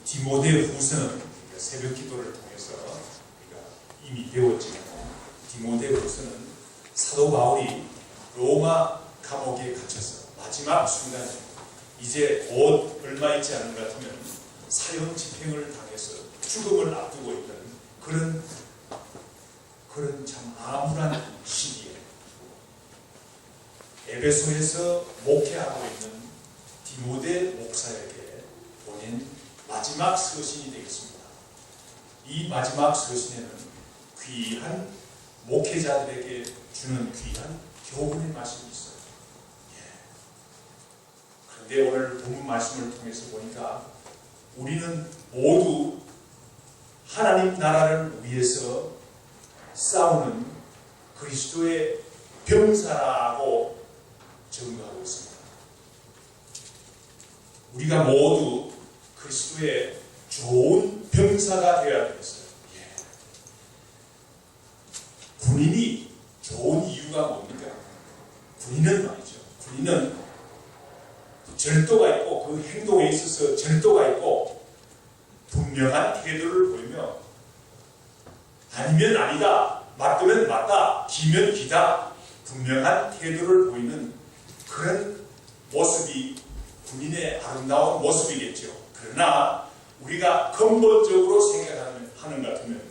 디모데후서는 새벽 기도를 통해서 우리가 이미 배웠지만, 디모데후서는 사도 바울이 로마 감옥에 갇혀서 마지막 순간에 이제 곧 얼마 있지 않은 것 같으면 사형 집행을 당해서 죽음을 앞두고 있는 그런 참 암울한 시기에 에베소에서 목회하고 있는 디모데 목사에게 보낸 마지막 서신이 되겠습니다. 이 마지막 서신에는 귀한 목회자들에게 주는 귀한 교훈의 말씀이 있어요. 그런데 오늘 본문 말씀을 통해서 보니까 우리는 모두 하나님 나라를 위해서 싸우는 그리스도의 병사라고 증거하고 있습니다. 우리가 모두 그리스도의 좋은 병사가 되어야 되겠어요. 군인이 좋은 이유가 뭡니까? 군인은 말이죠. 군인은 절도가 있고 그 행동에 있어서 절도가 있고 분명한 태도를 보이며 아니면 아니다, 맞으면 맞다, 기면 기다, 분명한 태도를 보이는 그런 모습이 군인의 아름다운 모습이겠죠. 그러나 우리가 근본적으로 생각하는 것 같으면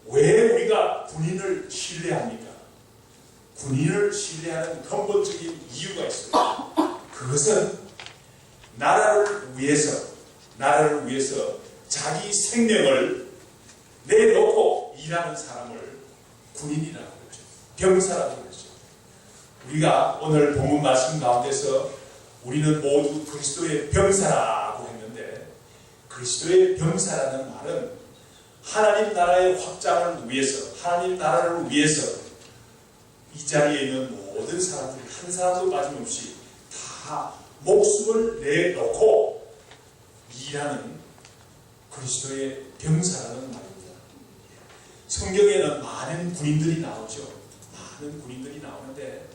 왜 우리가 군인을 신뢰합니까? 군인을 신뢰하는 근본적인 이유가 있어요. 그것은 나라를 위해서 자기 생명을 내놓고 일하는 사람을 군인이라고 그러죠. 병사라고 그러죠. 우리가 오늘 본문 말씀 가운데서 우리는 모두 그리스도의 병사라고 했는데, 그리스도의 병사라는 말은 하나님 나라의 확장을 위해서, 하나님 나라를 위해서 이 자리에 있는 모든 사람들이 한 사람도 빠짐없이 다 목숨을 내놓고 일하는 그리스도의 병사라는 말입니다. 성경에는 많은 군인들이 나오죠. 많은 군인들이 나오는데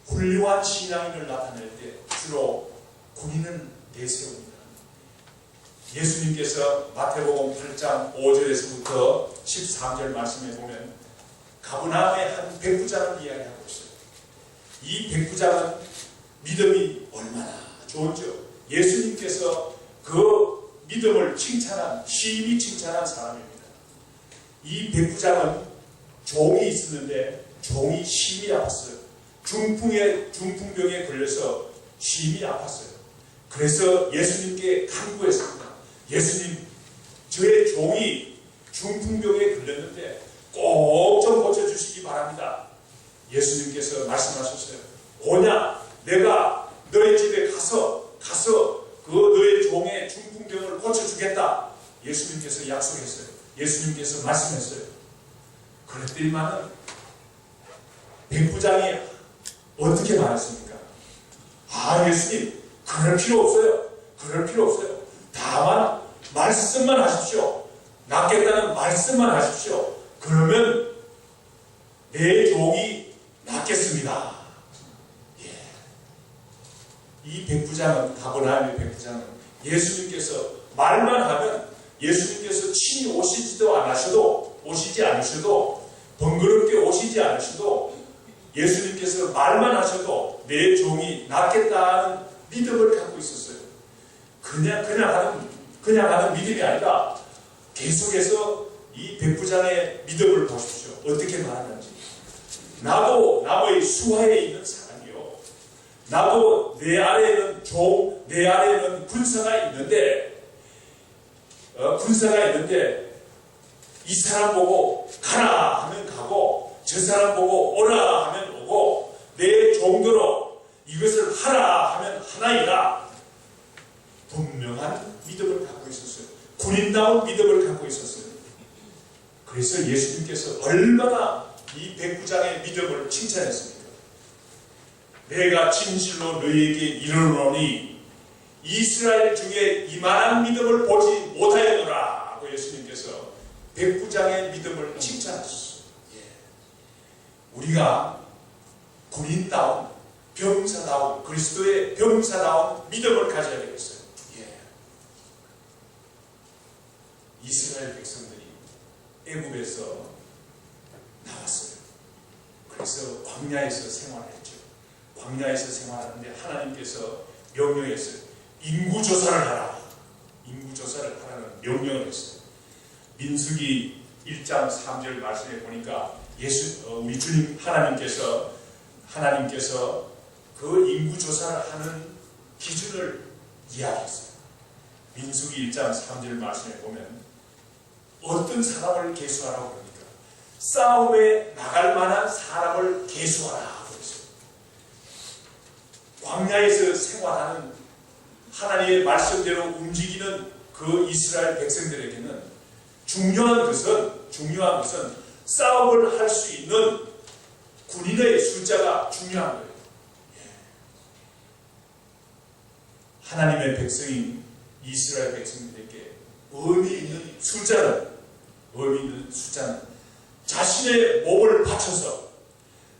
훌륭한 신앙인을 나타낼 때 주로 군인을 내세웁니다. 예수님께서 마태복음 8장 5절에서부터 13절 말씀에 보면 가버나움의 한 백부장을 이야기하고 있어요. 이 백부장은 믿음이 얼마나 좋은지요. 예수님께서 그 믿음을 심히 칭찬한 사람입니다. 이 백부장은 종이 있었는데 종이 심히 아팠어요. 중풍병에 걸려서 심히 아팠어요. 그래서 예수님께 간구했습니다. 예수님, 저의 종이 중풍병에 걸렸는데 꼭 좀 고쳐주시기 바랍니다. 예수님께서 말씀하셨어요. 오냐, 내가 너의 집에 가서 그 너의 종의 중풍병을 고쳐주겠다. 예수님께서 약속했어요. 예수님께서 말씀했어요. 그랬더니만은 백부장이 어떻게 말했습니까? 예수님, 그럴 필요 없어요. 그럴 필요 없어요. 다만 말씀만 하십시오. 낫겠다는 말씀만 하십시오. 그러면 내 종이 낫겠습니다. 이 백부장은, 가버나움의 백부장은 예수님께서 말만 하면 예수님께서 친히 오시지 않으셔도 번거롭게 오시지 않으셔도 예수님께서 말만 하셔도 내 종이 낫겠다는 믿음을 갖고 있었어요. 그냥 하는 믿음이 아니라 계속해서 이 백부장의 믿음을 보십시오. 어떻게 말하는지. 나도 남의 수하에 있는 사람이요. 나도 내 아래에는 내 아래에는 군사가 있는데 이 사람 보고 가라 하면 가고 저 사람 보고 오라 하면 오고 내 종대로 이것을 하라 하면 하나이다. 분명한 믿음을 갖고 있었어요. 군인다운 믿음을 갖고 있었어요. 그래서 예수님께서 얼마나 이 백부장의 믿음을 칭찬했습니까? 내가 진실로 너희에게 이르노니 이스라엘 중에 이만한 믿음을 보지 못하였노라 하고 예수님께서 백부장의 믿음을 칭찬하셨어요. 우리가 군인다운, 병사다운, 그리스도의 병사다운 믿음을 가져야 되겠어요. 이스라엘 백성들이 애굽에서 나왔어요. 그래서 광야에서 생활했죠. 광야에서 생활하는데 하나님께서 명령했어요. 인구조사를 하라. 인구조사를 하라는 명령을 했어요. 민수기 1장 3절 말씀에 보니까 우리 주님 하나님께서 그 인구조사를 하는 기준을 이야기했어요. 민수기 1장 3절 말씀에 보면 어떤 사람을 계수하라고 그럽니까? 싸움에 나갈 만한 사람을 계수하라 그랬어요. 광야에서 생활하는 하나님의 말씀대로 움직이는 그 이스라엘 백성들에게는 중요한 것은 싸움을 할 수 있는 군인의 숫자가 중요한 거예요. 하나님의 백성인 이스라엘 백성들에게 의미 있는 숫자는 자신의 몸을 바쳐서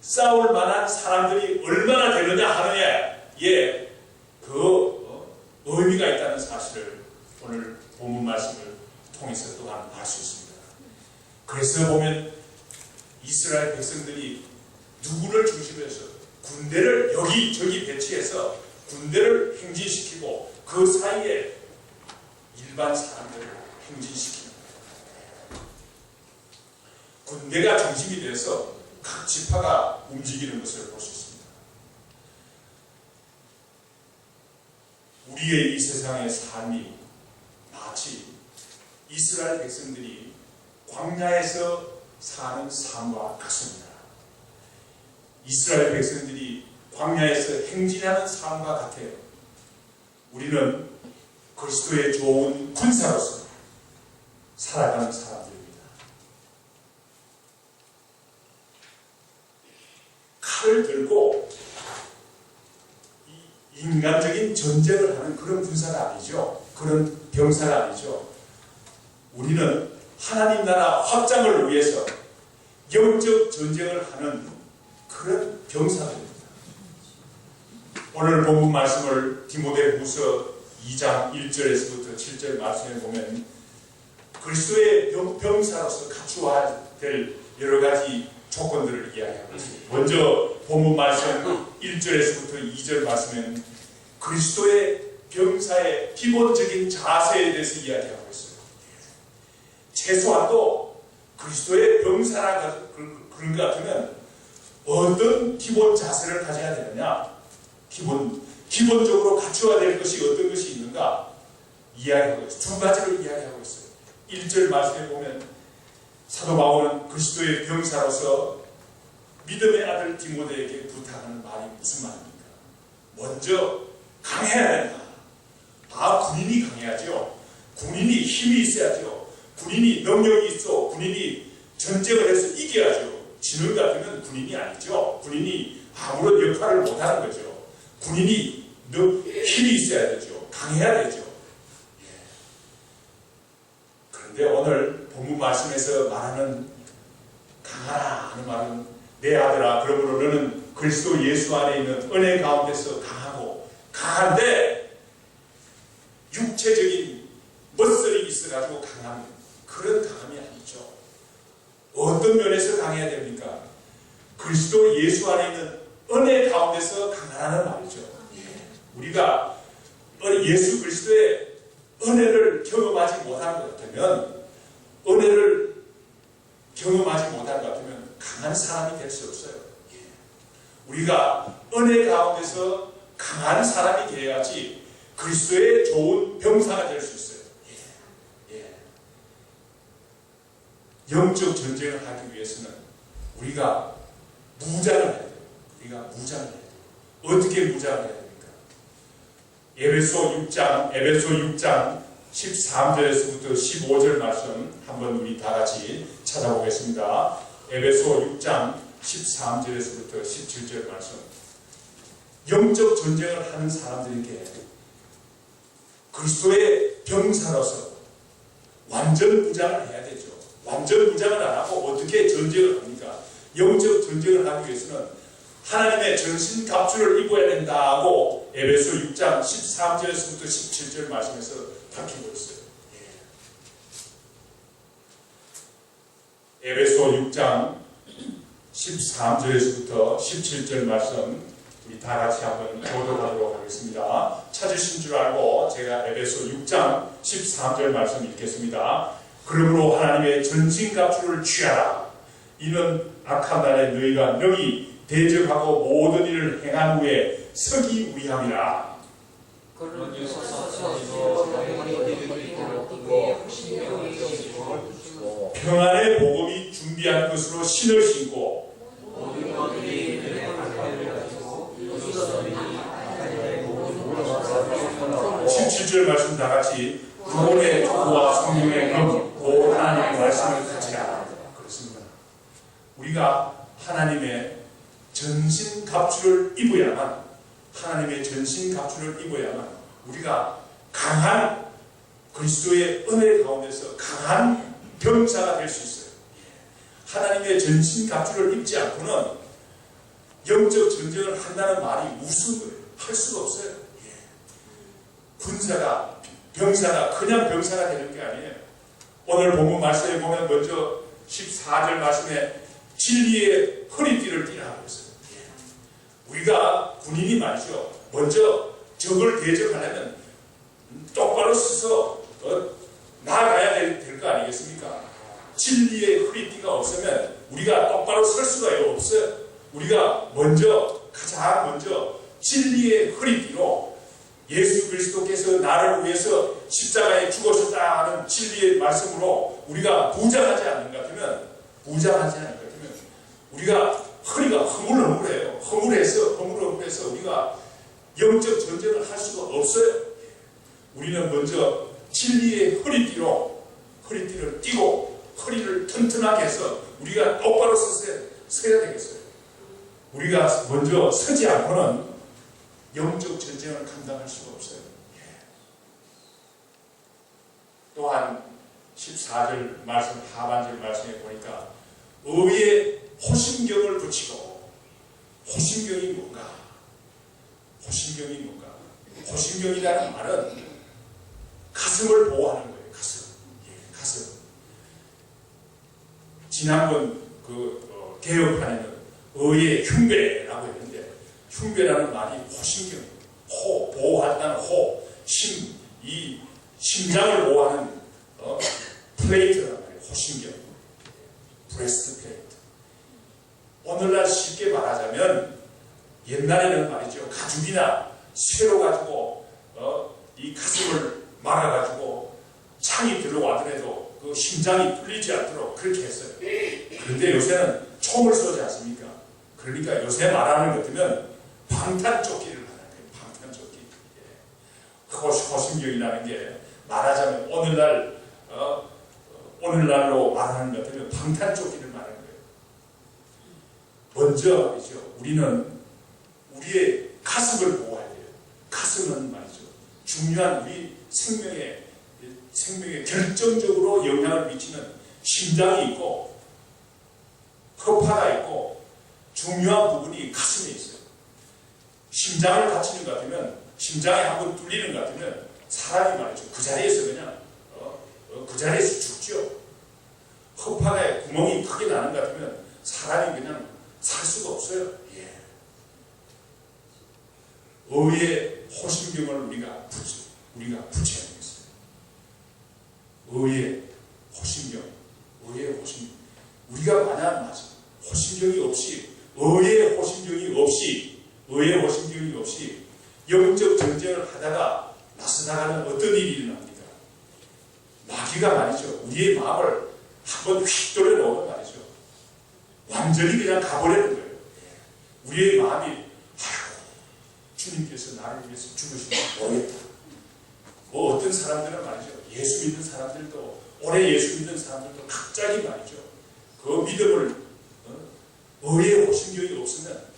싸울 만한 사람들이 얼마나 되느냐 하느냐에 그 의미가 있다는 사실을 오늘 본문 말씀을 통해서 또한 알 수 있습니다. 그래서 보면 이스라엘 백성들이 누구를 중심으로 해서 군대를 여기저기 배치해서 군대를 행진시키고 그 사이에 일반 사람들을 행진시키는 거예요. 군대가 중심이 돼서 각 지파가 움직이는 것을 볼 수 있습니다. 우리의 이 세상의 삶이 마치 이스라엘 백성들이 광야에서 사는 삶과 같습니다. 이스라엘 백성들이 광야에서 행진하는 삶과 같아요. 우리는 그리스도의 좋은 군사로서 살아가는 사람들입니다. 칼을 들고 인간적인 전쟁을 하는 그런 군사가 아니죠. 그런 병사가 아니죠. 우리는 하나님 나라 확장을 위해서 영적 전쟁을 하는 그런 병사들입니다. 오늘 본문 말씀을 디모데후서 2장 1절에서부터 7절 말씀에 보면 그리스도의 병사로서 갖추어야 될 여러 가지 조건들을 이야기하고 있습니다. 먼저 본문 말씀 1절에서부터 2절 말씀에는 그리스도의 병사의 기본적인 자세에 대해서 이야기하고 있어요. 최소한도 그리스도의 병사라 그런 것 같으면 어떤 기본 자세를 가져야 되느냐? 기본적으로 갖추어야 될 것이 어떤 것이 있는가? 이야기하고 있어요. 두 가지를 이야기하고 있어요. 1절 말씀에 보면 사도 바울은 그리스도의 병사로서 믿음의 아들 디모데에게 부탁하는 말이 무슨 말입니까? 먼저 강해야 된다. 군인이 강해야죠. 군인이 힘이 있어야죠. 군인이 능력이 있어. 군인이 전쟁을 해서 이겨야죠. 지는 같으면 군인이 아니죠. 군인이 아무런 역할을 못하는 거죠. 군인이 힘이 있어야 되죠. 강해야 되죠. 그런데 오늘 본문 말씀에서 말하는 강하라 하는 말은 내 아들아 그러므로 너는 그리스도 예수 안에 있는 은혜 가운데서 강한데 육체적인 멋설이 있어가지고 강한 그런 강함이 아니죠. 어떤 면에서 강해야 됩니까? 그리스도 예수 안에 있는 은혜 가운데서 강하라는 말이죠. 우리가 예수 그리스도의 은혜를 경험하지 못한 것 같으면 강한 사람이 될 수 없어요. 우리가 은혜 가운데서 강한 사람이 되어야지 그리스도의 좋은 병사가 될 수 있어요. 영적 전쟁을 하기 위해서는 우리가 무장을 해야 돼요. 어떻게 무장을 해야 됩니까? 에베소 6장 13절에서부터 15절 말씀 한번 우리 다 같이 찾아보겠습니다. 에베소 6장 13절에서부터 17절 말씀. 영적 전쟁을 하는 사람들에게 그리스도의 병사로서 완전 무장을 해야 되죠. 완전 무장을 안 하고 어떻게 전쟁을 합니까? 영적 전쟁을 하기 위해서는 하나님의 전신 갑주를 입어야 된다고 에베소 6장 13절에서부터 17절 말씀에서 밝히고 있어요. 에베소 6장 13절에서부터 17절 말씀 우리 다 같이 한번 교독하도록 하겠습니다. 찾으신 줄 알고 제가 에베소 6장 13절 말씀 읽겠습니다. 그러므로 하나님의 전신갑주를 취하라. 이는 악한 날에 너희가 능히 대적하고 모든 일을 행한 후에 서기 위함이라. 평안의 복음이 준비한 것으로 신을 신고 17절 말씀 다 같이 구원의 도와 성령의 금 곧 하나님의 말씀을 가지라. 그렇습니다. 우리가 하나님의 전신 갑주를 입어야만, 하나님의 전신 갑주를 입어야만 우리가 강한 그리스도의 은혜 가운데서 강한 병사가 될 수 있어요. 하나님의 전신 갑주를 입지 않고는 영적 전쟁을 한다는 말이 무슨 거예요? 할 수가 없어요. 군사가, 병사가 그냥 병사가 되는 게 아니에요. 오늘 본문 말씀에 보면 먼저 14절 말씀에 진리의 허리띠를 띠라고 했어요. 우리가 군인이 말이죠. 먼저 적을 대적하려면 똑바로 서서 나아가야 될 거 아니겠습니까? 진리의 허리띠가 없으면 우리가 똑바로 설 수가 없어요. 우리가 가장 먼저 진리의 허리띠로 예수 그리스도께서 나를 위해서 십자가에 죽으셨다 하는 진리의 말씀으로 우리가 부장하지 않는 것 같으면 우리가 허리가 허물허물해요. 허물해서 우리가 영적 전쟁을 할 수가 없어요. 우리는 먼저 진리의 허리띠를 띠고 허리를 튼튼하게 해서 우리가 똑바로 서야 되겠어요. 우리가 먼저 서지 않고는 영적 전쟁을 감당할 수가 없어요. 또한 14절 말씀 하반절 말씀에 보니까 의의 호심경을 붙이고, 호심경이 뭔가? 호심경이라는 말은 가슴을 보호하는 거예요. 가슴. 지난번 개혁판에는 의의 흉배라고 했는데, 흉배라는 말이 호심경이에요. 보호한다는 이 심장을 보호하는 플레이트라는 말이에요. 호심경, 브레스트 플레이트. 오늘날 쉽게 말하자면 옛날에는 말이죠, 가죽이나 쇠로 가지고 이 가슴을 막아가지고 창이 들어와더라도 그 심장이 뚫리지 않도록 그렇게 했어요. 그런데 요새는 총을 쏘지 않습니까? 그러니까 요새 말하는 것 같으면 방탄조끼를 말하는 거예요. 방탄조끼. 호심경이라는 게 말하자면 오늘날로 말하는 것 같으면 방탄조끼를 말하는 거예요. 먼저 말이죠, 우리는 우리의 가슴을 보호해야 돼요. 가슴은 말이죠, 중요한 우리 생명에 결정적으로 영향을 미치는 심장이 있고 허파가 있고 중요한 부분이 가슴에 있어요. 심장을 다치는 것 같으면, 심장이 한번 뚫리는 것 같으면 사람이 말이죠, 그 자리에서 그냥 그 자리에서 죽죠. 허파에 구멍이 크게 나는 것 같으면 사람이 그냥 살 수가 없어요. 의의 호심경을 우리가 붙여야 되겠어요. 의의 호심경. 우리가 만약 호심경이 없이, 의의 호심경이 없이 영적 전쟁을 하다가 나서나가는 어떤 일이 일어납니까? 마귀가 말이죠, 우리의 마음을 한번 휙 돌려놓으면 말이죠, 완전히 그냥 가버리는 거예요. 우리의 마음이 주님께서 나를 위해서 죽으시면 모르겠다. 어떤 사람들은 말이죠, 예수 믿는 사람들도, 오래 예수 믿는 사람들도 갑자기 말이죠, 그 믿음을 의의 호심경이 없으면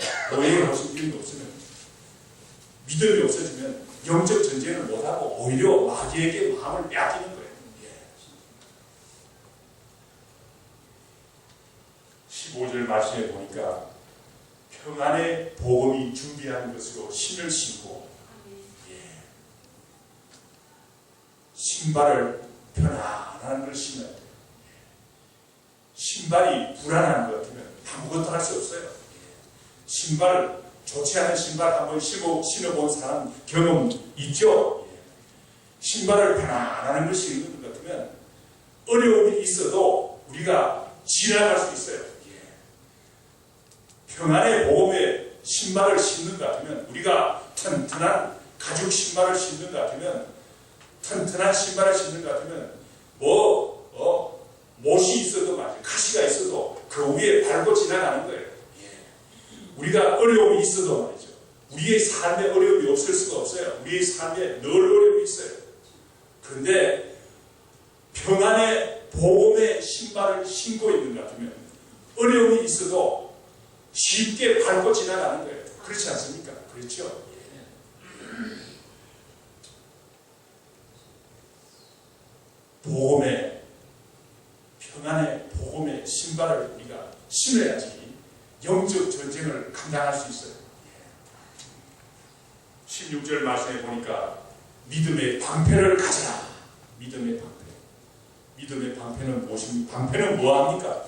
믿음이 없어지면 영적 전쟁을 못하고 오히려 마귀에게 마음을 빼앗기는 거예요. 15절 말씀에 보니까 평안의 복음이 준비한 것으로 신을 신고, 신발을 편안한 걸 신어야 돼요. 신발이 불안한 것 같으면 아무것도 할 수 없어요. 신발을, 좋지 않은 신발 한번 신어본 사람 경험 있죠? 신발을 편안한 걸 신는 것 같으면 어려움이 있어도 우리가 지나갈 수 있어요. 평안의 보험에 신발을 신는 것 같으면, 우리가 튼튼한 가죽 신발을 신는 것 같으면, 튼튼한 신발을 신는 것 같으면 못이 있어도 말이죠. 가시가 있어도 그 위에 밟고 지나가는 거예요. 우리가 어려움이 있어도 말이죠. 우리의 삶에 어려움이 없을 수가 없어요. 우리의 삶에 늘 어려움이 있어요. 그런데 평안의 보험의 신발을 신고 있는 것 같으면 어려움이 있어도 쉽게 밟고 지나가는 거예요. 그렇지 않습니까? 그렇죠? 복음의, 평안의 복음의 신발을 우리가 신어야지 영적 전쟁을 감당할 수 있어요. 16절 말씀에 보니까 믿음의 방패를 가져라. 믿음의 방패. 믿음의 방패는 무엇입니까? 방패는 뭐합니까?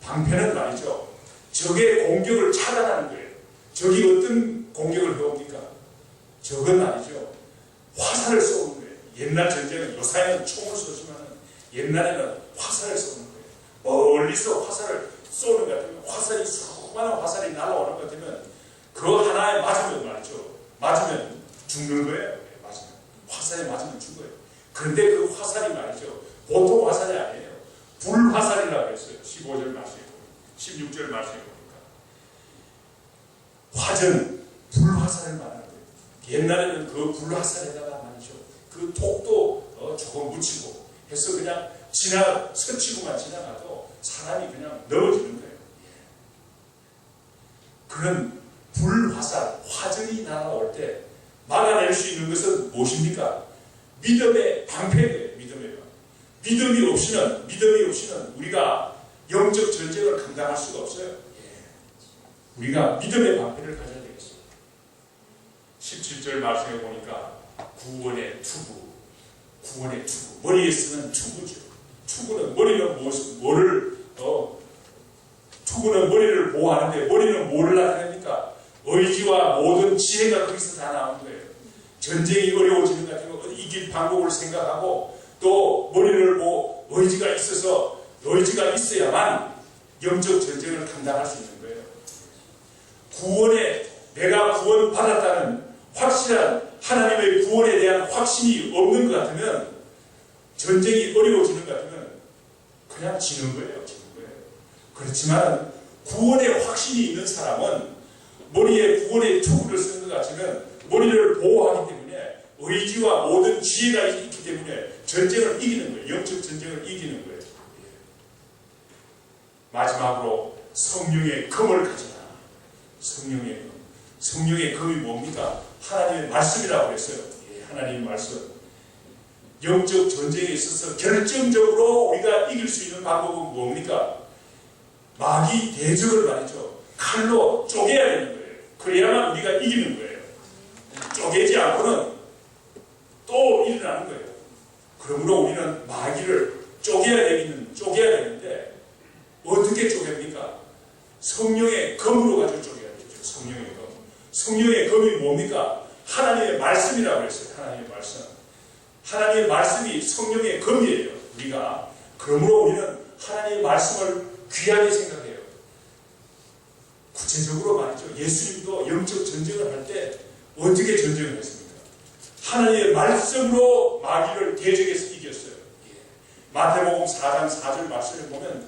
방패는 말이죠, 적의 공격을 차단하는 거예요. 적이 어떤 공격을 해옵니까? 적은 말이죠, 화살을 쏘는 거예요. 옛날 전쟁은, 요새는 총을 쏘지만 옛날에는 화살을 쏘는 거예요. 멀리서 화살을 쏘는 것 같으면, 화살이 수많은 화살이 날아오는 것 같으면 그 하나에 맞으면 말이죠, 맞으면 죽는 거예요. 맞으면 화살에 맞으면 죽어요. 그런데 그 화살이 말이죠, 보통 화살이 아니에요. 불화살이라고 했어요. 15절 말씀에 보니까, 16절 말씀에 보니까 화전, 불화살을 말하는 거예요. 옛날에는 그 불화살에다가 말이죠, 그 톡도 조금 묻히고 해서 그냥 스치고만 지나가도 사람이 그냥 넘어지는 거예요. 그런 불화살, 화전이 날아올 때 막아낼 수 있는 것은 무엇입니까? 믿음의 방패예요. 믿음의 방패. 믿음이 없이는 우리가 영적 전쟁을 감당할 수가 없어요. 우리가 믿음의 방패를 가져야 되겠어요. 17절 말씀에 보니까 구원의 투구, 머리에 쓰는 투구죠. 투구는 투구는 머리를 보호하는데, 머리는 뭐를 나타냅니까? 의지와 모든 지혜가 거기서 다 나오는 거예요. 전쟁이 어려워지는 것 같으면 이길 방법을 생각하고, 또 머리를 의지가 있어야만 영적 전쟁을 감당할 수 있는 거예요. 내가 구원받았다는 확실한 하나님의 구원에 대한 확신이 없는 것 같으면, 전쟁이 어려워지는 것 같으면 그냥 지는 거예요. 그렇지만 구원의 확신이 있는 사람은 머리에 구원의 투구를 쓰는 것 같으면 머리를 보호하기 때문에, 의지와 모든 지혜가 있기 때문에 전쟁을 이기는 거예요. 영적 전쟁을 이기는 거예요. 마지막으로 성령의 검을 가져라. 성령의 검. 성령의 검이 뭡니까? 하나님의 말씀이라고 했어요. 하나님의 말씀. 영적 전쟁에 있어서 결정적으로 우리가 이길 수 있는 방법은 뭡니까? 마귀 대적을 말이죠, 칼로 쪼개야 되는 거예요. 그래야만 우리가 이기는 거예요. 쪼개지 않고는 또 일어나는 거예요. 그러므로 우리는 마귀를 쪼개야 되는데 어떻게 쪼갭니까? 성령의 검으로 가지고 쪼개야 되죠. 성령의 검. 성령의 검이 뭡니까? 하나님의 말씀이라고 했어요. 하나님의 말씀. 하나님의 말씀이 성령의 검이에요. 그러므로 우리는 하나님의 말씀을 귀하게 생각해요. 구체적으로 말이죠, 예수님도 영적 전쟁을 할 때 어떻게 전쟁을 했습니까? 하나님의 말씀으로 마귀를 대적해서 이겼어요. 마태복음 4장 4절 말씀을 보면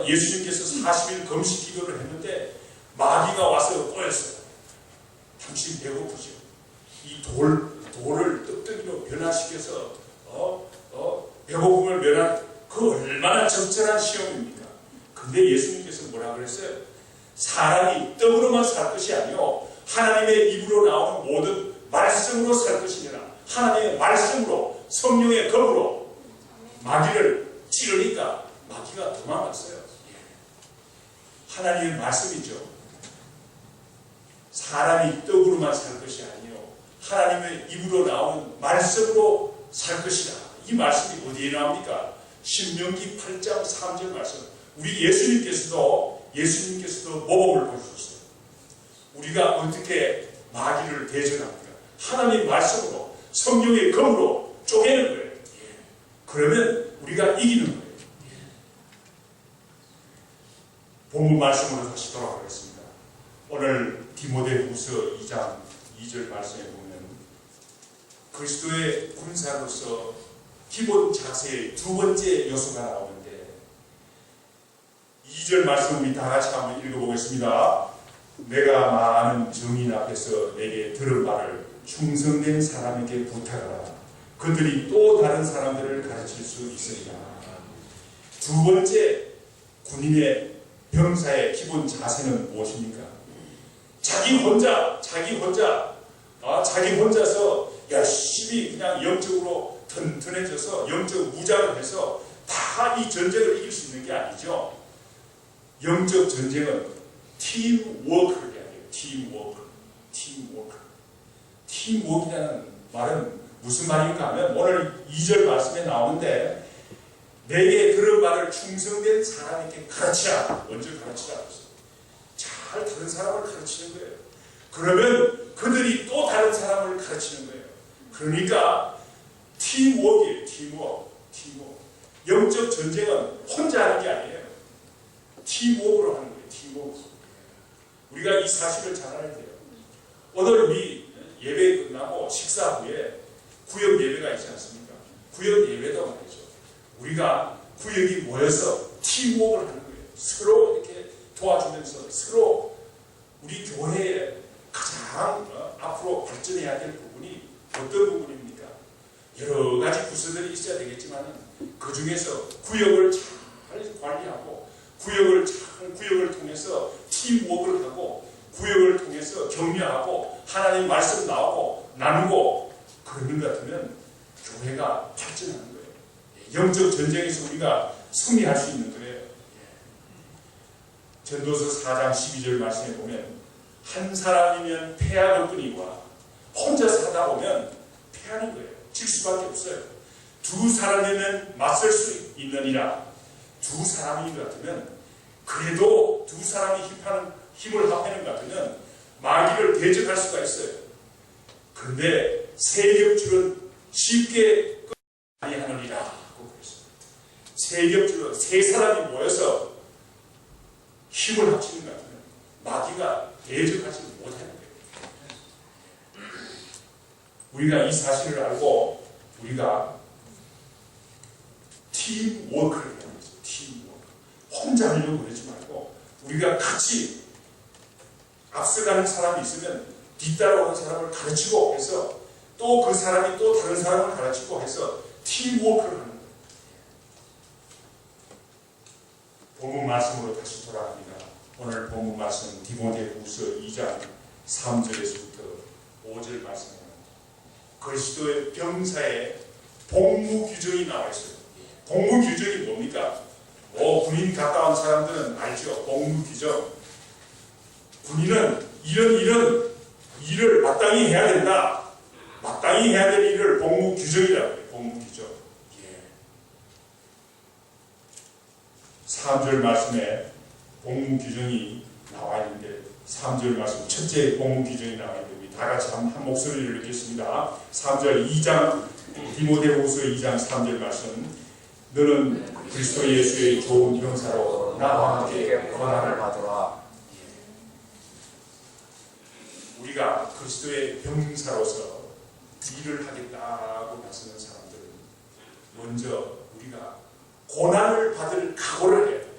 예수님께서 40일 금식 기도를 했는데 마귀가 와서 꼬였어요. 당신 배고프죠? 이 돌을 떡떡이로 변화시켜서 배고픔을 면한 그 얼마나 적절한 시험입니까? 근데 예수님께서 뭐라 그랬어요? 사람이 떡으로만 살 것이 아니요 하나님의 입으로 나오는 모든 말씀으로 살 것이니라. 하나님의 말씀으로, 성령의 검으로 마귀를 찌르니까 마귀가 도망갔어요. 하나님의 말씀이죠. 사람이 떡으로만 살 것이 아니요 하나님의 입으로 나오는 말씀으로 살 것이다. 이 말씀이 어디에 나옵니까? 신명기 8장 3절 말씀. 우리 예수님께서도 모범을 보여주셨어요. 우리가 어떻게 마귀를 대적합니까? 하나님 말씀으로, 성령의 검으로 쪼개는 거예요. 그러면 우리가 이기는 거예요. 본문 말씀으로 다시 돌아가겠습니다. 오늘 디모데후서 2장 2절 말씀에 보면 그리스도의 군사로서 기본 자세의 두 번째 요소가 나오는데 2절 말씀 우리 다 같이 한번 읽어보겠습니다. 내가 많은 증인 앞에서 내게 들은 말을 충성된 사람에게 부탁하라. 그들이 또 다른 사람들을 가르칠 수 있으리라. 두 번째 군인의 병사의 기본 자세는 무엇입니까? 자기 혼자서 열심히 그냥 영적으로 튼튼해져서 영적 무장을 해서 다 이 전쟁을 이길 수 있는 게 아니죠. 영적 전쟁은 팀워크를 해야 돼요. 팀워크이라는 말은 무슨 말인가 하면 오늘 2절 말씀에 나오는데 내게 들은 말을 충성된 사람에게 가르치라. 먼저 가르치라. 잘 다른 사람을 가르치는 거예요. 그러면 그들이 또 다른 사람을 가르치는 거예요. 그러니까 팀워크예요. 팀워크. 영적 전쟁은 혼자 하는 게 아니에요. 팀워크로 하는 거예요. 팀워크. 우리가 이 사실을 잘 알아야 돼요. 오늘 우리 예배 끝나고 식사 후에 구역 예배가 있지 않습니까? 구역 예배도 말이죠. 우리가 구역이 모여서 팀워크를 하는 거예요. 서로 이렇게 도와주면서 서로 우리 교회에 가장 앞으로 발전해야 될 부분이 어떤 부분입니까? 여러 가지 부서들이 있어야 되겠지만 그 중에서 구역을 잘 관리하고 구역을 통해서 팀워크를 하고 구역을 통해서 격려하고 하나님 말씀 나오고 나누고 그러는 것 같으면 교회가 발전하는 거예요. 영적 전쟁에서 우리가 승리할 수 있는 거예요. 전도서 4장 12절 말씀에 보면 한 사람이면 패하거니와 혼자 사다 보면 패하는 거예요. 질 수밖에 없어요. 두 사람이면 맞설 수 있느니라. 두 사람인 것 같으면 그래도 두 사람이 힘을 합하는 것 같으면 마귀를 대적할 수가 있어요. 그런데 세 겹줄은 쉽게 아니하느니라. 세 겹줄은 세 사람이 모여서 힘을 합치는 것 같으면 마귀가 대적하지 못하는 거예요. 우리가 이 사실을 알고 우리가 팀워크를 해야 되죠. 팀워크. 혼자 하려고 그러지 말고 우리가 같이 앞서가는 사람이 있으면 뒤따라오는 사람을 가르치고 해서 또 그 사람이 또 다른 사람을 가르치고 해서 팀워크를 하는 거예요. 본문 말씀으로 다시 돌아갑니다. 오늘 본문 말씀 디모데후서 2장 3절에서부터 5절 말씀입니다. 그리스도의 병사의 복무 규정이 나와 있어요. 복무 규정이 뭡니까? 군인 가까운 사람들은 알죠. 복무 규정. 군인은 이런 일을 마땅히 해야 된다. 마땅히 해야 될 일을 복무 규정이라고 해요. 복무 규정. 3절 말씀에 복무 규정이 나와 있는데 3절 말씀 첫째 복무 규정이 나와 있는데 우리 다 같이 한 목소리를 읽겠습니다. 3절 2장 디모데후서 2장 3절 말씀 너는 그리스도 예수의 좋은 병사로 나와 함께 권한을 받으라. 우리가 그리스도의 병사로서 일을 하겠다고 나서는 사람들은 먼저 우리가 고난을 받을 각오를 해야 돼요.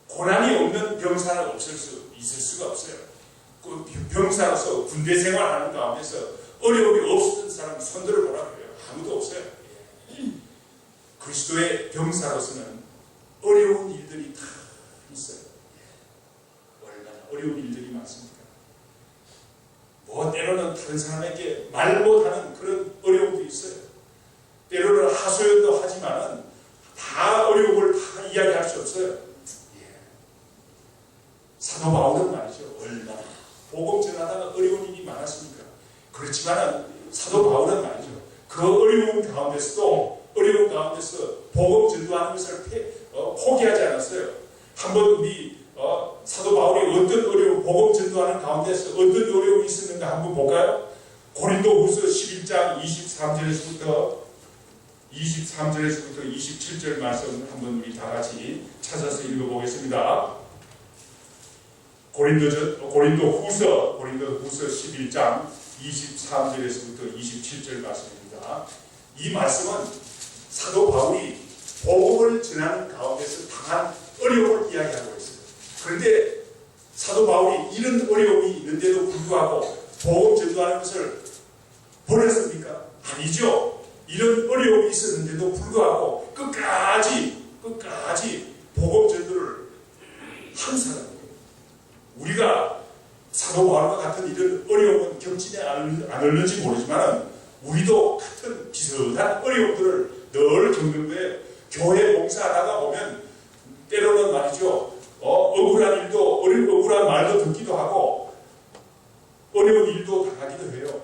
고난이 없는 병사는 있을 수가 없어요. 그 병사로서 군대 생활하는 가운데서 어려움이 없었던 사람 손들어 보라 그래요. 아무도 없어요. 그리스도의 병사로서는 어려운 일들이 다 있어요. 얼마나 어려운 일들이 많습니까? 때로는 다른 사람에게 말 못하는 그런 어려움도 있어요. 때로는 하소연도 하지만은 다 어려움을 다 이야기할 수 없어요. 사도 바울은 말이죠. 얼마나 복음 전하다가 어려운 일이 많았습니까? 그렇지만은 사도 바울은 말이죠. 그 어려운 가운데서도 어려운 가운데서 복음 전도하는 것을 포기하지 않았어요. 한번 우리 사도 바울이 어떤 어려움, 복음 전도하는 가운데서 어떤 어려움이 있었는가 한번 볼까요? 고린도후서 11장 23절에서부터 27절 말씀 한번 우리 다 같이 찾아서 읽어보겠습니다. 고린도후서 11장 23절에서부터 27절 말씀입니다. 이 말씀은 사도 바울이 복음을 전하는 가운데서 당한 어려움을 이야기하고 있어요. 그런데 사도 바울이 이런 어려움이 있는데도 불구하고 복음 전도하는 것을 버렸습니까? 아니죠. 이런 어려움이 있었는데도 불구하고 끝까지 복음 전도를 한 사람이에요. 우리가 사도 바울과 같은 이런 어려움은 겪지 않을는지 모르지만 우리도 같은 비슷한 어려움들을 늘 겪는 거예요. 교회 봉사하다가 보면 때로는 말이죠. 억울한 일도 억울한 말도 듣기도 하고 어려운 일도 당하기도 해요.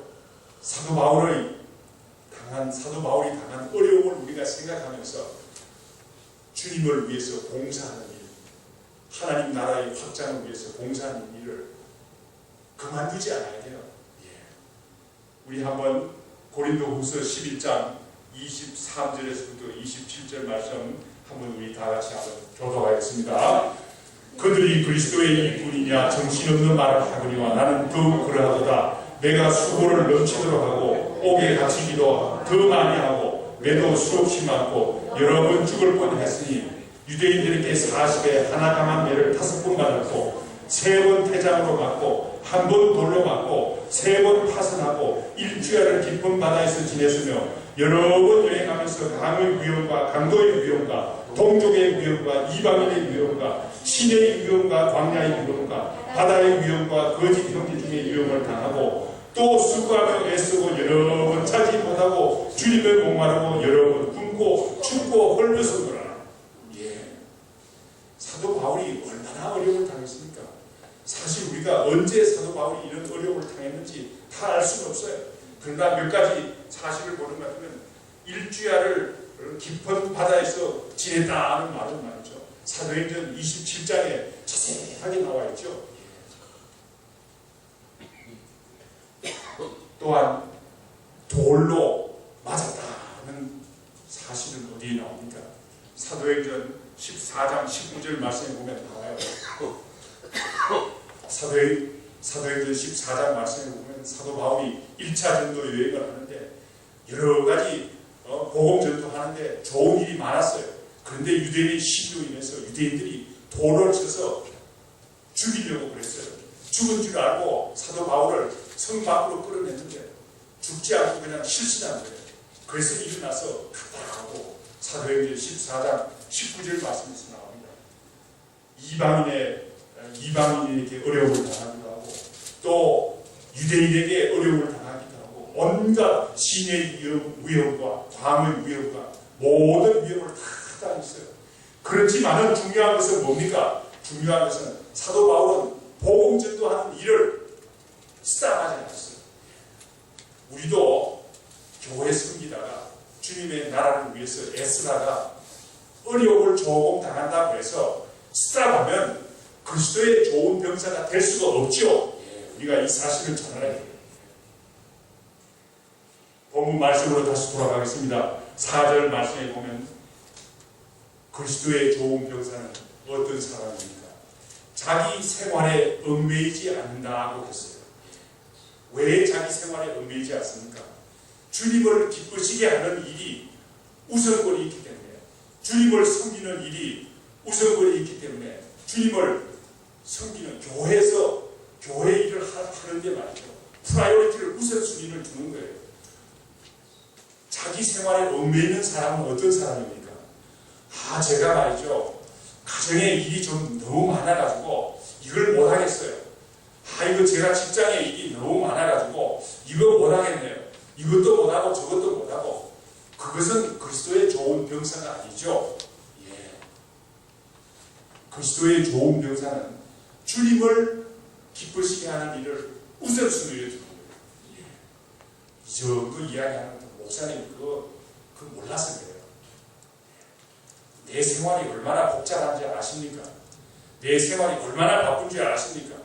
사도 바울이 당한 어려움을 우리가 생각하면서 주님을 위해서 봉사하는 일, 하나님 나라의 확장을 위해서 봉사하는 일을 그만두지 않아야 돼요. 우리 한번 고린도후서 11장 23절에서부터 27절 말씀 한번 우리 다 같이 한번 교독하겠습니다. 그들이 그리스도의 일꾼이냐 정신없는 말을 하거니와 나는 더욱 그러하도다. 내가 수고를 넘치도록 하고 옥에 갇히기도 더 많이 하고 매도 수없이 많고 여러 번 죽을 뻔했으니 유대인들에게 40에 하나 강한 매를 5번 맞았고 3번 태장으로 맞고 1번 돌로 맞고 3번 파선하고 일주일을 깊은 바다에서 지냈으며 여러 번 여행하면서 강의 위험과 강도의 위험과 동족의 위험과 이방인의 위험과 시내의 위험과 광야의 위험과 바다의 위험과 거짓 형제 중의 위험을 당하고 또 수고하며 애쓰고 여러 번 차지 못하고 주님을 목마르고 여러 번 굶고 춥고 헐벗었노라. 사도 바울이 얼마나 어려움을 당했습니까? 사실 우리가 언제 사도 바울이 이런 어려움을 당했는지 다 알 수는 없어요. 그러나 몇 가지 사실을 보는 것 같으면 일주야를 깊은 바다에서 지냈다는 말은 말이죠. 사도행전 27장에 자세하게 나와 있죠. 또한 돌로 맞았다는 사실은 어디에 나옵니까? 사도행전 14장 19절 말씀에 보면 나와요. 사도행전 14장 말씀에 보면 사도 바울이 1차 전도 여행을 하는데 여러 가지 복음 전도하는데 좋은 일이 많았어요. 그런데 유대인의 시기로 인해서 유대인들이 돌을 쳐서 죽이려고 그랬어요. 죽은 줄 알고 사도 바울을 성 밖으로 끌어냈는데 죽지 않고 그냥 실신한 거예요. 그래서 일어나서 갔다 하고 사도행전 14장 19절 말씀에서 나옵니다. 이방인에게 어려움을 당하기도 하고 또 유대인에게 어려움을 당하기도 하고 온갖 신의 위험과 광의 위험과 모든 위험을 다 당했어요. 그렇지만은 중요한 것은 뭡니까? 중요한 것은 사도 바울은 복음 전도하는 일을 수당하지 않았어요. 우리도 교회 섬기다가 주님의 나라를 위해서 애쓰다가 어려움을 조금 당한다고 해서 수당하면 그리스도의 좋은 병사가 될 수가 없죠. 우리가 이 사실을 전해야 돼요. 본문 말씀으로 다시 돌아가겠습니다. 4절 말씀에 보면 그리스도의 좋은 병사는 어떤 사람입니까? 자기 생활에 얽매이지 않는다고 했어요. 왜 자기 생활에 얽매이지 않습니까? 주님을 기쁘시게 하는 일이 우선권이 있기 때문에, 주님을 섬기는 일이 우선권이 있기 때문에 주님을 섬기는 교회에서 교회 일을 하는데 말이죠. 프라이어리티를 우선순위를 두는 거예요. 자기 생활에 얽매이는 사람은 어떤 사람입니까? 제가 말이죠. 가정에 일이 좀 너무 많아가지고 이걸 못하겠어요. 이거 제가 직장에 일이 너무 많아가지고 이거 못하겠네요. 이것도 못하고 저것도 못하고. 그것은 그리스도의 좋은 병사가 아니죠. 그리스도의 좋은 병사는 주님을 기쁘시게 하는 일을 우선순위로 두는 거예요. 이 정도 이야기하는 목사님 그거 몰랐을 거예요. 내 생활이 얼마나 복잡한지 아십니까? 내 생활이 얼마나 바쁜지 아십니까?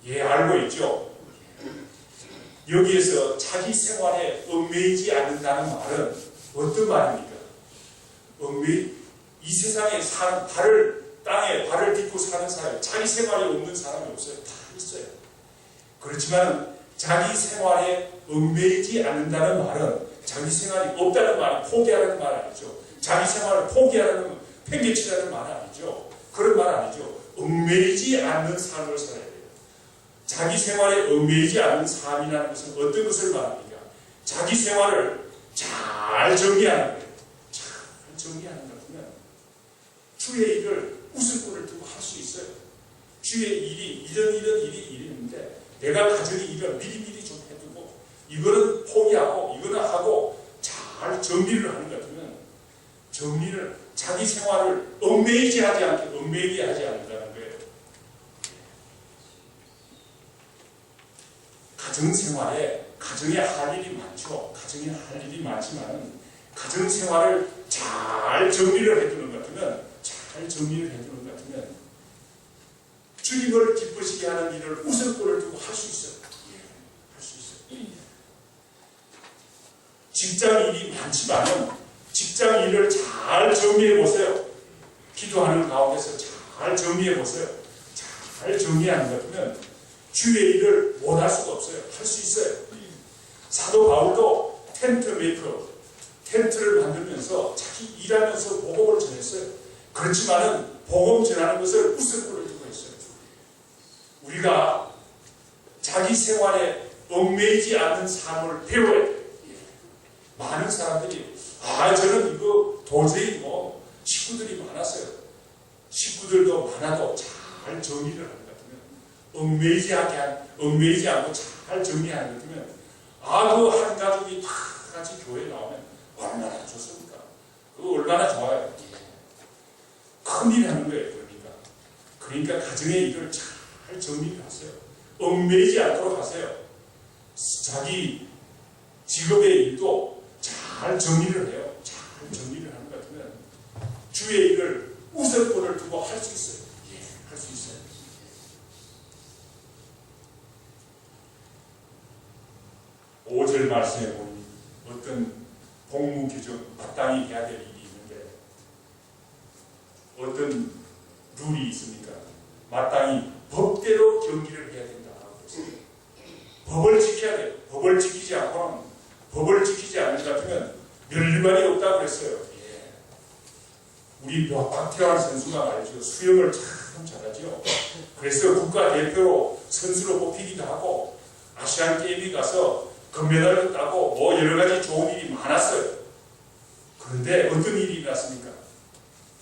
예, 알고 있죠? 여기에서 자기 생활에 얽매이지 않는다는 말은 어떤 말입니까? 이 세상에 사는 땅에 발을 딛고 사는 사람이 자기 생활이 없는 사람이 없어요. 다 있어요. 그렇지만 자기 생활에 얽매이지 않는다는 말은 자기 생활이 없다는 말이 포기하라는 말 아니죠. 자기 생활을 포기하라는 팽개치라는 말 아니죠. 그런 말 아니죠. 얽매이지 않는 삶을 살아야 돼요. 자기 생활에 얽매이지 않는 삶이라는 것은 어떤 것을 말합니까? 자기 생활을 잘 정리하는 거예요. 잘 정리하는 것 같으면 주의 일을 우선권을 두고 할 수 있어요. 주의 일이 이런 일이 있는데 내가 가진 일을 미리미리 좀 해두고 이거는 포기하고 이거는 하고 잘 정리를 하는 것 같으면 정리를 자기 생활을 얽매이게 하지 않는다는 거예요. 가정에 할 일이 많죠. 가정에 할 일이 많지만 가정 생활을 잘 정리를 해두는 것 같으면 주님을 기쁘시게 하는 일을 우선권을 두고 할 수 있어요. 할 수 있어요. 직장 일이 많지만은 직장 일을 잘 정리해 보세요. 기도하는 가운데서 잘 정리해 보세요. 잘 정리하는 것 같으면 주의 일을 못할 수가 없어요. 할 수 있어요. 사도 바울도 텐트를 만들면서 자기 일하면서 복음을 전했어요. 그렇지만은 복음 전하는 것을 우선권을 두고 했어요. 우리가 자기 생활에 얽매이지 않는 삶을 배워야 돼요. 많은 사람들이 저는 이거 도저히 식구들이 많았어요. 식구들도 많아도 잘 정리를 하는 것 같으면 얽매이지 않고 잘 정리하는 것 같으면 그 한 가족이 다 같이 교회에 나오면 얼마나 좋습니까? 그거 얼마나 좋아요. 큰일 하는 거예요. 그러니까 가정의 일을 잘 정리를 하세요. 얽매이지 않도록 하세요. 자기 직업의 일도 잘 정리를 해요. 잘 정리를 하는 것 같으면 주의 일을 우선권을 두고 할 수 있어요. 할 수 있어요. 5절 말씀에 보니 어떤 복무 규정 마땅히 해야 될 일이 있는데 어떤 룰이 있습니까? 마땅히 법대로 경기를 해야 된다. 법을 지켜야 돼요. 법을 지키지 않고는 법을 지키지 않는 것 같으면 멸류관이 없다고 그랬어요. 우리 박태환 선수가 말이죠. 수영을 참 잘하죠. 그래서 국가대표로 선수로 뽑히기도 하고 아시안 게임에 가서 금메달도 따고 여러 가지 좋은 일이 많았어요. 그런데 어떤 일이 났습니까?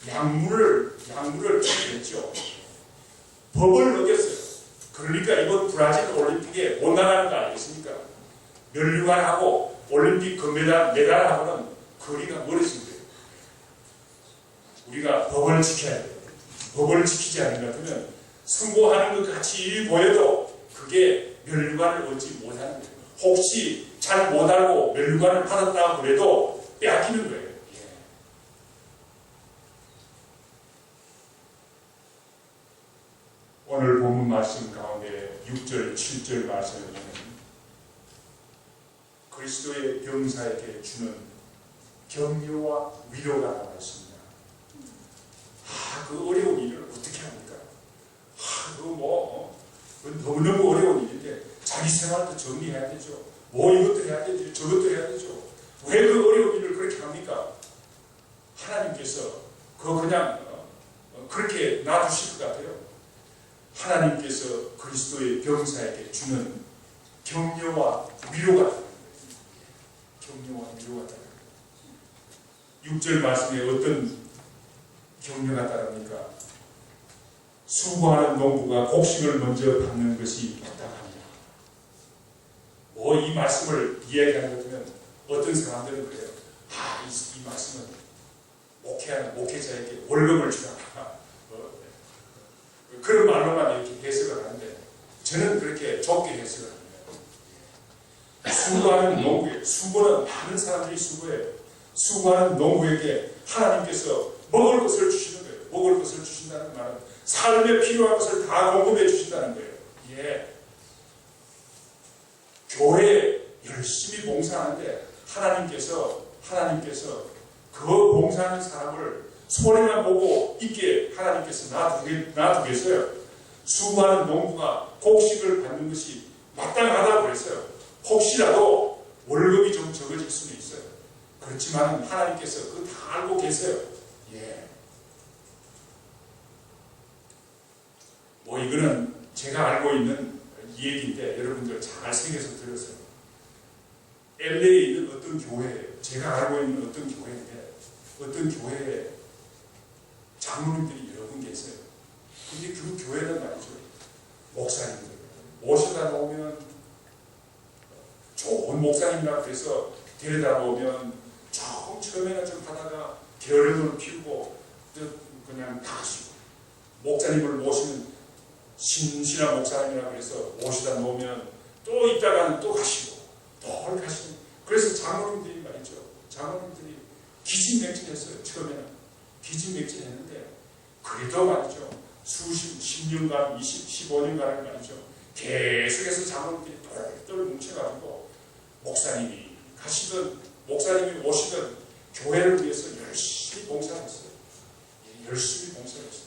약물을 투입했죠. 법을 어겼어요. 그러니까 이번 브라질 올림픽에 못 나가는 거 아니겠습니까? 멸류관하고 올림픽 메달하고는 거리가 멀어진 거예요. 우리가 법을 지켜야 돼요. 법을 지키지 않는 것 같으면 선고하는 것 같이 보여도 그게 멸류관을 얻지 못하는 거예요. 혹시 잘 못 알고 멸류관을 받았다고 그래도 빼앗기는 거예요. 오늘 본문 말씀 가운데 6절, 7절 말씀을 보면 그리스도의 병사에게 주는 격려와 위로가 나와 있습니다. 그 어려운 일을 어떻게 합니까? 너무너무 어려운 일인데 자기 생활도 정리해야 되죠. 이것도 해야 되죠. 저것도 해야 되죠. 왜 그 어려운 일을 그렇게 합니까? 하나님께서 그거 그냥 그렇게 놔두실 것 같아요. 하나님께서 그리스도의 병사에게 주는 격려와 위로가 있습니다. 격려와 위로가 따릅니다. 6절 말씀에 어떤 격려가 따릅니까? 수고하는 농부가 곡식을 먼저 받는 것이 마땅합니다. 이 말씀을 이야기하는 것 같으면 어떤 사람들은 그래요. 이 말씀은 목회하는 목회자에게 월급을 주라. 그런 말로만 이렇게 해석을 하는데 저는 그렇게 좁게 해석을 합니다. 수고하는 농부에 수고는 많은 사람들이 수고해요. 수고하는 농부에게 하나님께서 먹을 것을 주시는 거예요. 먹을 것을 주신다는 말은 삶에 필요한 것을 다 공급해 주신다는 거예요. 예. 교회에 열심히 봉사하는데 하나님께서 그 봉사하는 사람을 손해만 보고 있게 하나님께서 놔두겠어요. 수많은 농부가 곡식을 받는 것이 마땅하다고 그랬어요. 혹시라도 월급이 좀 적어질 수는 있어요. 그렇지만 하나님께서 그거 다 알고 계세요. 예. 뭐 이거는 제가 알고 있는 이 얘기인데 여러분들 잘 새겨서 들으세요. LA에 있는 어떤 교회예요. 제가 알고 있는 어떤 교회인데 어떤 교회에 장로님들이 여러 분 계세요. 근데 그 교회는 말이죠. 목사님들 모셔다 놓으면 좋은 목사님이라 그래서 데려다 놓으면 처음에는 좀 하다가 게으름을 피우고 그냥 가시고 목사님을 모시는 신실한 목사님이라 그래서 모셔다 놓으면 또 있다가는 또 가시고 또 가시고 그래서 장로님들이 말이죠. 장로님들이 기진맥진했어요. 처음에는 기진맥진했는데 그래도 말이죠. 수십, 10년간, 15년간을 말이죠. 계속해서 장로님들이 똘똘 뭉쳐가지고 목사님이 가시든 목사님이 오시든 교회를 위해서 열심히 봉사했어요. 열심히 봉사했어요.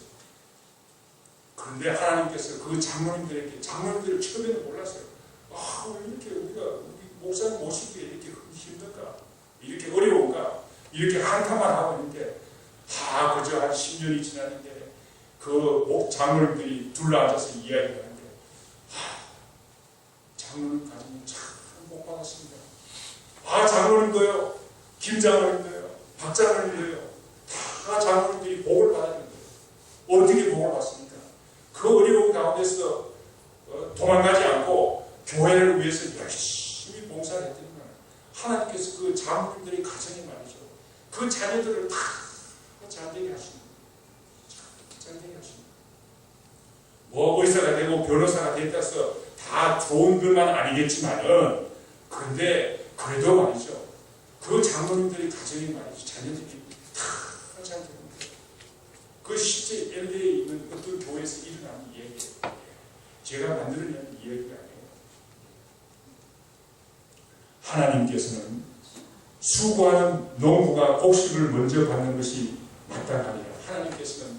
그런데 하나님께서 그 장로님들에게 장로님들을 처음에는 몰랐어요. 왜 이렇게 우리 목사님 모시기에 이렇게 힘든가? 이렇게 어려운가? 이렇게 한탄만 하고 있는데 그저 한 10년이 지났는데 그 장로님들이 둘러앉아서 이야기를 하는데 장로님 가지고 참 복 받았습니다. 장로님도요, 김 장로님도요, 박 장로님도요, 다 장로님들이 복을 받았는데 어떻게 복을 받습니까? 그 어려운 가운데서 도망가지 않고 교회를 위해서 열심히 봉사를 했더니 하나님께서 그 장로님들의 가정에 말이죠. 그 자녀들을 다 잘되게 하십니다. 잘되게 하십니다. 뭐 의사가 되고 변호사가 됐다 해서 다 좋은 것만 아니겠지만은 그런데 그래도 말이죠. 그 장로님들의 가정에 말이죠. 자녀들이 다 잘되는 거예요. 그 실제 LA에 있는 어떤 교회에서 일어나는 이야기예요. 제가 만들어낸 이야기가 아니에요. 하나님께서는 수고하는 농부가 곡식을 먼저 받는 것이 마땅하니라. 하나님께서는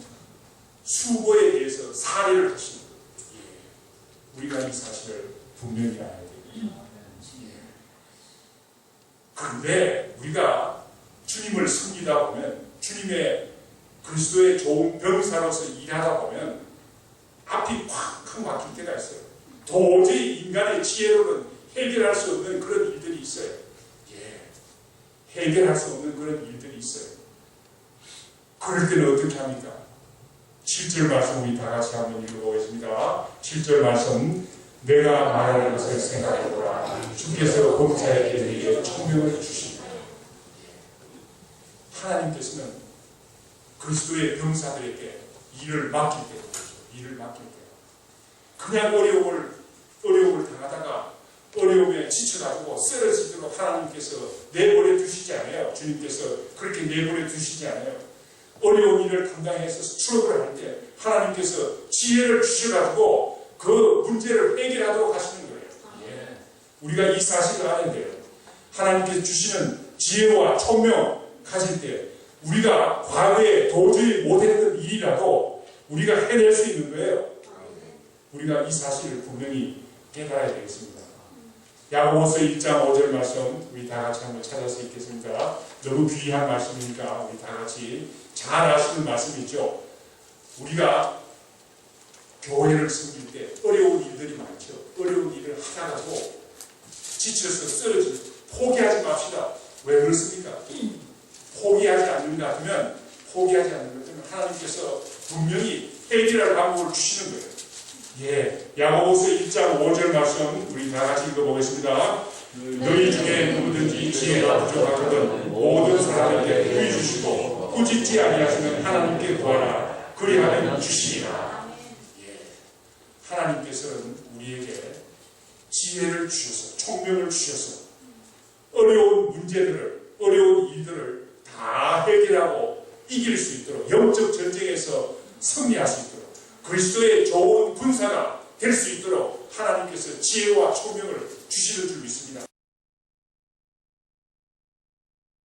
수고에 대해서 사례를 하시는 거예요. 우리가 이 사실을 분명히 알아야 됩니다. 그런데 우리가 주님을 섬기다 보면 주님의 그리스도의 좋은 병사로서 일하다 보면 앞이 콱 막힐 때가 있어요. 도저히 인간의 지혜로는 해결할 수 없는 그런 일들이 있어요. 해결할 수 없는 그런 일들이 있어요. 그럴 때는 어떻게 합니까? 7절 말씀 우리 다 같이 한번 읽어보겠습니다. 7절 말씀 내가 말하는 것을 생각해보라. 주께서 범사에게 내게 총명을 주십니다. 하나님께서는 그리스도의 병사들에게 일을 맡길 때, 일을 맡길 때, 그냥 어려움을 당하다가 어려움에 지쳐가지고 쓰러지도록 하나님께서 내버려 두시지 않아요. 주님께서 그렇게 내버려 두시지 않아요. 어려운 일을 담당해서 수업을 할 때 하나님께서 지혜를 주셔가지고 그 문제를 해결하도록 하시는 거예요. 우리가 이 사실을 아는데요. 하나님께서 주시는 지혜와 총명 가질 때 우리가 과거에 도저히 못했던 일이라도 우리가 해낼 수 있는 거예요. 우리가 이 사실을 분명히 깨달아야 되겠습니다. 야고보서 1장 5절 말씀 우리 다 같이 한번 찾아서 읽겠습니다. 너무 귀한 말씀이니까 우리 다 같이 잘 아시는 말씀이죠. 우리가 교회를 섬길 때 어려운 일들이 많죠. 어려운 일을 하다가도 지쳐서 쓰러지고 포기하지 맙시다. 왜 그렇습니까? 포기하지 않는 것 같으면 하나님께서 분명히 해결할 방법을 주시는 거예요. 야고보서 1장 5절 말씀 우리 다 같이 읽어보겠습니다. 너희 중에 누구든지 지혜가 부족하거든 모든 사람에게 구해 주시고 꾸짖지 아니하시면 하나님께 구하라. 그리하면 주시리라. 하나님께서는 우리에게 지혜를 주셔서 총명을 주셔서 어려운 문제들을 어려운 일들을 다 해결하고 이길 수 있도록, 영적 전쟁에서 승리할 수 있도록, 그리스도의 좋은 군사가 될 수 있도록 하나님께서 지혜와 총명을 주시는 줄 믿습니다.